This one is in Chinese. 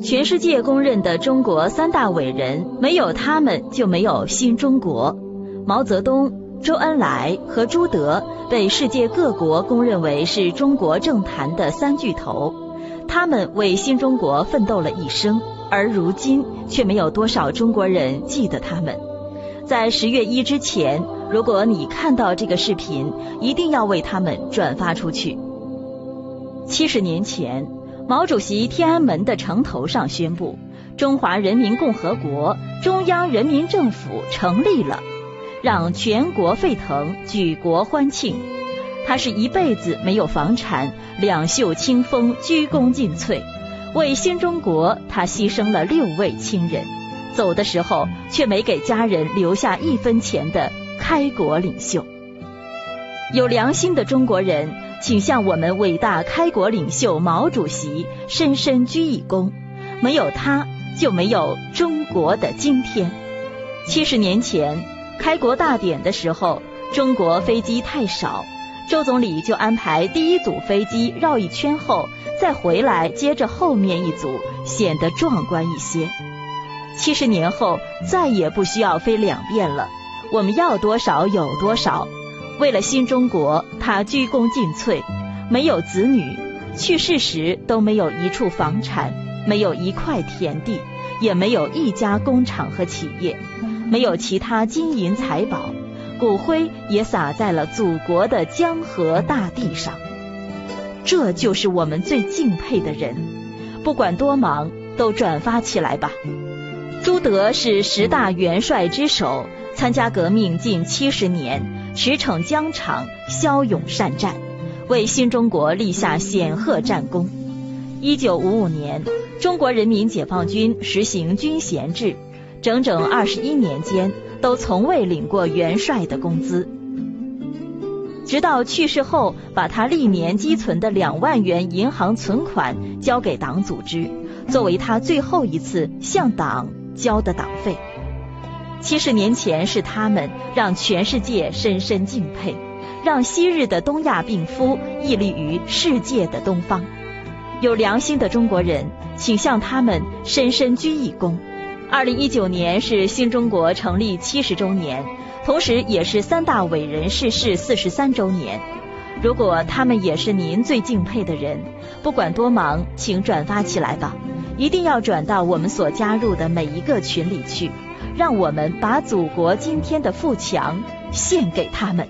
全世界公认的中国三大伟人，没有他们就没有新中国。毛泽东、周恩来和朱德被世界各国公认为是中国政坛的三巨头，他们为新中国奋斗了一生，而如今却没有多少中国人记得他们。在10月1之前，如果你看到这个视频，一定要为他们转发出去。70年前，毛主席天安门的城头上宣布，中华人民共和国中央人民政府成立了，让全国沸腾，举国欢庆。他是一辈子没有房产，两袖清风，鞠躬尽瘁。为新中国，他牺牲了6位亲人，走的时候却没给家人留下1分钱的开国领袖。有良心的中国人，请向我们伟大开国领袖毛主席深深鞠一躬，没有他，就没有中国的今天。70年前，开国大典的时候，中国飞机太少，周总理就安排第一组飞机绕一圈后，再回来接着后面一组，显得壮观一些。70年后，再也不需要飞2遍了，我们要多少有多少。为了新中国，他鞠躬尽瘁，没有子女，去世时都没有一处房产，没有一块田地，也没有一家工厂和企业，没有其他金银财宝，骨灰也撒在了祖国的江河大地上。这就是我们最敬佩的人，不管多忙，都转发起来吧。朱德是10大元帅之首，参加革命近70年，驰骋疆场，骁勇善战，为新中国立下显赫战功。1955年，中国人民解放军实行军衔制，整整21年间都从未领过元帅的工资。直到去世后，把他历年积存的2万元银行存款交给党组织，作为他最后一次向党交的党费。70年前是他们让全世界深深敬佩，让昔日的东亚病夫屹立于世界的东方。有良心的中国人，请向他们深深鞠一躬。2019年是新中国成立70周年，同时也是3大伟人逝世43周年。如果他们也是您最敬佩的人，不管多忙，请转发起来吧，一定要转到我们所加入的每一个群里去，让我们把祖国今天的富强献给他们。